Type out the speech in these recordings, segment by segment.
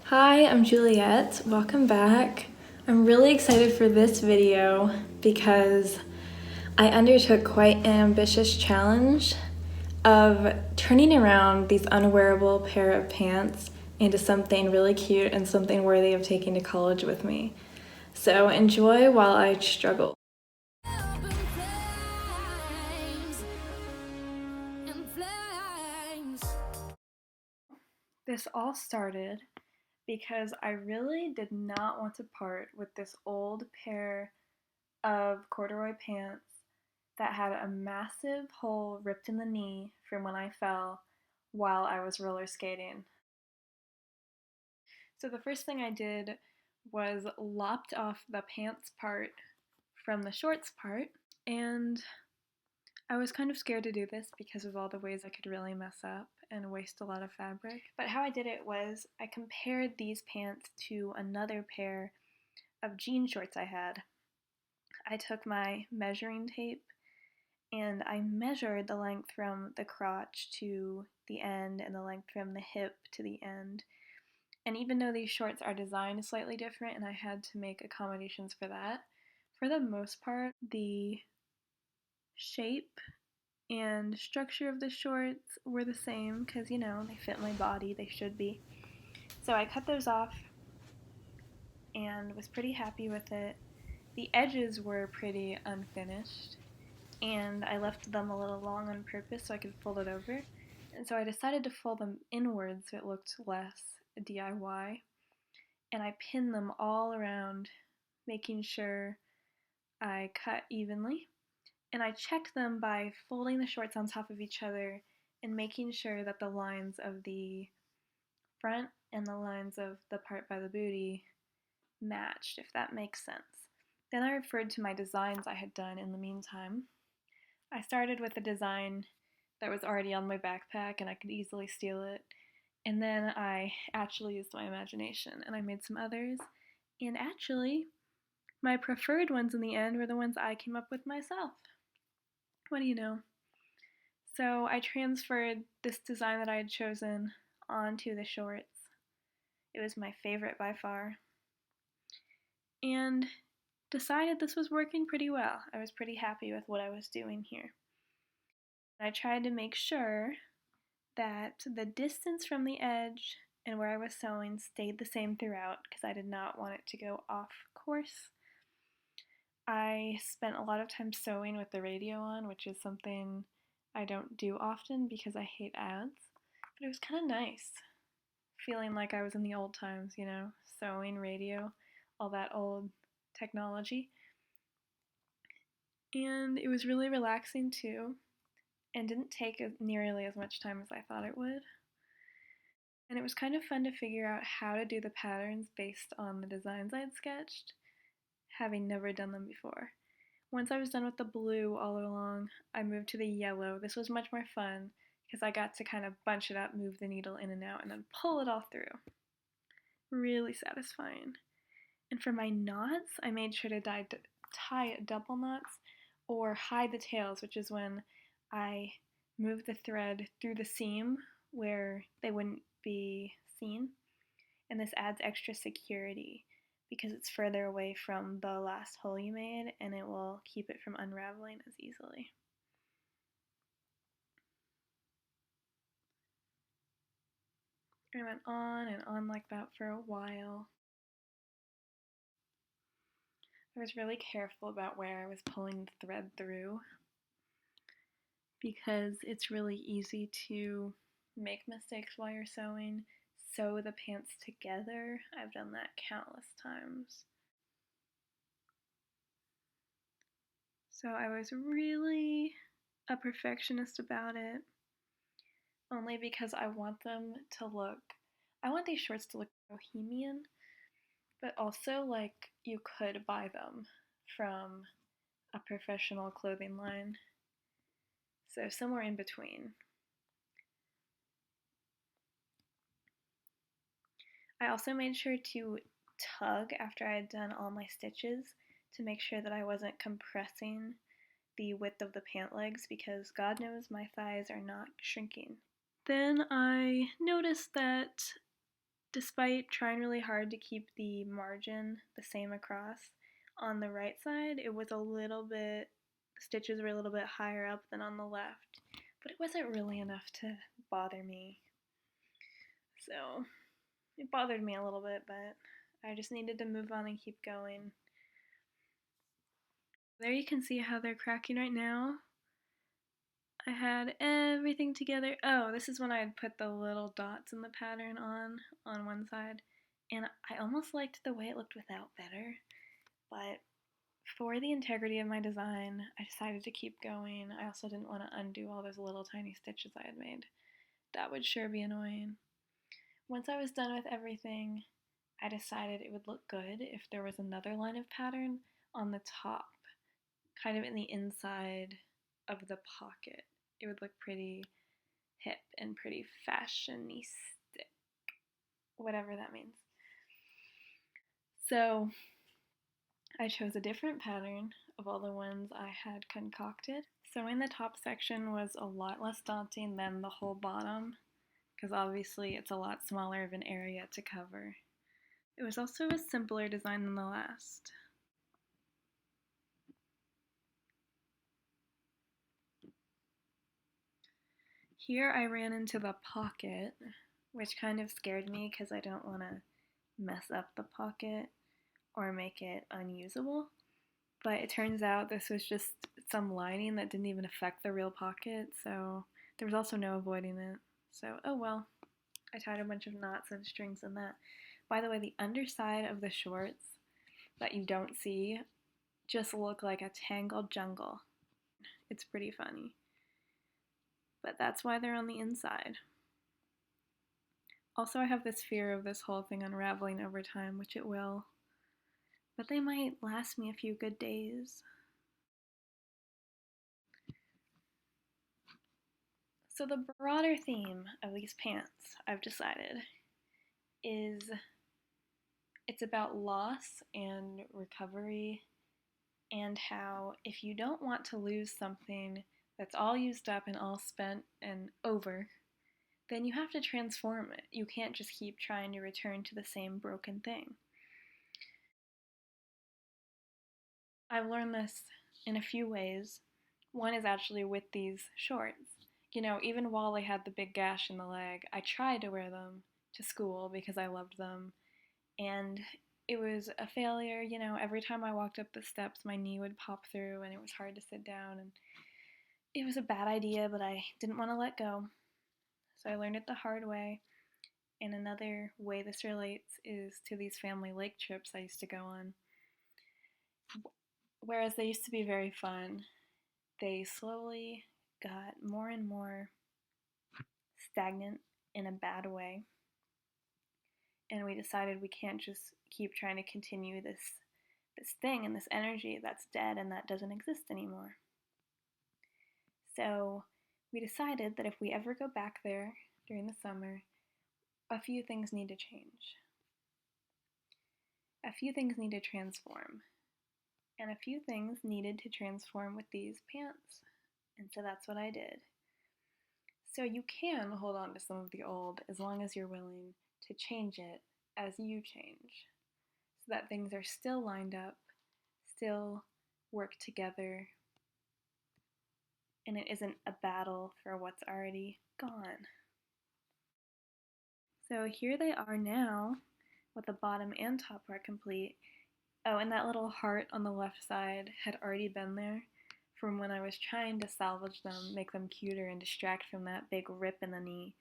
Hi, I'm Juliet. Welcome back. I'm really excited for this video because I undertook quite an ambitious challenge of turning around these unwearable pair of pants into something really cute and something worthy of taking to college with me. So enjoy while I struggle. This all started because I really did not want to part with this old pair of corduroy pants that had a massive hole ripped in the knee from when I fell while I was roller skating. So the first thing I did was lopped off the pants part from the shorts part, and I was kind of scared to do this because of all the ways I could really mess up and waste a lot of fabric. But how I did it was I compared these pants to another pair of jean shorts I had. I took my measuring tape and I measured the length from the crotch to the end and the length from the hip to the end. And even though these shorts are designed slightly different and I had to make accommodations for that, for the most part, the shape and structure of the shorts were the same because, they fit my body, they should be. So I cut those off and was pretty happy with it. The edges were pretty unfinished, and I left them a little long on purpose so I could fold it over. And so I decided to fold them inwards so it looked less DIY. And I pinned them all around, making sure I cut evenly. And I checked them by folding the shorts on top of each other and making sure that the lines of the front and the lines of the part by the booty matched, if that makes sense. Then I referred to my designs I had done in the meantime. I started with a design that was already on my backpack and I could easily steal it. And then I actually used my imagination and I made some others. And actually, my preferred ones in the end were the ones I came up with myself. What do you know? So I transferred this design that I had chosen onto the shorts. It was my favorite by far. And decided this was working pretty well. I was pretty happy with what I was doing here. I tried to make sure that the distance from the edge and where I was sewing stayed the same throughout because I did not want it to go off course. I spent a lot of time sewing with the radio on, which is something I don't do often because I hate ads, but it was kind of nice feeling like I was in the old times, sewing, radio, all that old technology. And it was really relaxing too, and didn't take nearly as much time as I thought it would. And it was kind of fun to figure out how to do the patterns based on the designs I'd sketched, having never done them before. Once I was done with the blue all along, I moved to the yellow. This was much more fun because I got to kind of bunch it up, move the needle in and out, and then pull it all through. Really satisfying. And for my knots, I made sure to tie double knots or hide the tails, which is when I move the thread through the seam where they wouldn't be seen. And this adds extra security because it's further away from the last hole you made and it will keep it from unraveling as easily. I went on and on like that for a while. I was really careful about where I was pulling the thread through because it's really easy to make mistakes while you're sewing. Sew the pants together. I've done that countless times. So I was really a perfectionist about it, only because I want these shorts to look bohemian, but also like you could buy them from a professional clothing line. So somewhere in between. I also made sure to tug after I had done all my stitches to make sure that I wasn't compressing the width of the pant legs because God knows my thighs are not shrinking. Then I noticed that Despite trying really hard to keep the margin the same across, on the right side it was a little bit, the stitches were a little bit higher up than on the left, but it wasn't really enough to bother me. So it bothered me a little bit, but I just needed to move on and keep going. There you can see how they're cracking right now. I had everything together. Oh, this is when I had put the little dots in the pattern on one side, and I almost liked the way it looked without better, but for the integrity of my design, I decided to keep going. I also didn't want to undo all those little tiny stitches I had made. That would sure be annoying. Once I was done with everything, I decided it would look good if there was another line of pattern on the top, kind of in the inside of the pocket. It would look pretty hip and pretty fashionistic, whatever that means. So I chose a different pattern of all the ones I had concocted. Sewing the top section was a lot less daunting than the whole bottom, because obviously it's a lot smaller of an area to cover. It was also a simpler design than the last. Here I ran into the pocket, which kind of scared me because I don't want to mess up the pocket or make it unusable. But it turns out this was just some lining that didn't even affect the real pocket, so there was also no avoiding it. So, oh well. I tied a bunch of knots and strings in that. By the way, the underside of the shorts that you don't see just look like a tangled jungle. It's pretty funny. But that's why they're on the inside. Also, I have this fear of this whole thing unraveling over time, which it will. But they might last me a few good days. So the broader theme of these pants, I've decided, is it's about loss and recovery, and how if you don't want to lose something that's all used up and all spent and over, then you have to transform it. You can't just keep trying to return to the same broken thing. I've learned this in a few ways. One is actually with these shorts. You know, even while they had the big gash in the leg, I tried to wear them to school because I loved them. And it was a failure. You know, every time I walked up the steps, my knee would pop through and it was hard to sit down. And it was a bad idea, but I didn't want to let go. So I learned it the hard way. And another way this relates is to these family lake trips I used to go on. Whereas they used to be very fun, they slowly got more and more stagnant in a bad way. And we decided we can't just keep trying to continue this thing and this energy that's dead and that doesn't exist anymore. So we decided that if we ever go back there during the summer, a few things need to change. A few things need to transform. And a few things needed to transform with these pants. And so that's what I did. So you can hold on to some of the old as long as you're willing to change it as you change, so that things are still lined up, still work together, and it isn't a battle for what's already gone. So here they are now, with the bottom and top part complete. Oh, and that little heart on the left side had already been there from when I was trying to salvage them, make them cuter, and distract from that big rip in the knee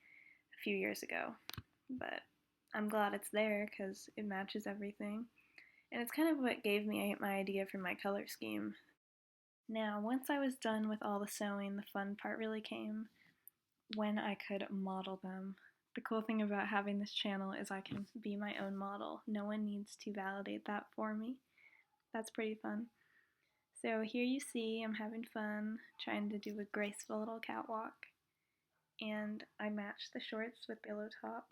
a few years ago. But I'm glad it's there because it matches everything. And it's kind of what gave me my idea for my color scheme. Now, once I was done with all the sewing, the fun part really came when I could model them. The cool thing about having this channel is I can be my own model. No one needs to validate that for me. That's pretty fun. So here you see I'm having fun, trying to do a graceful little catwalk. And I matched the shorts with billow top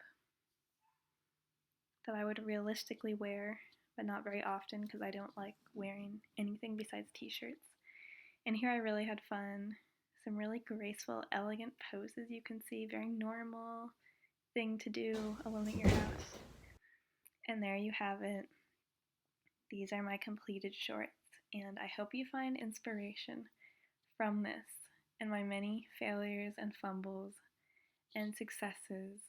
that I would realistically wear, but not very often because I don't like wearing anything besides t-shirts. And here I really had fun. Some really graceful, elegant poses you can see, very normal thing to do alone at your house. And there you have it. These are my completed shorts, and I hope you find inspiration from this and my many failures and fumbles and successes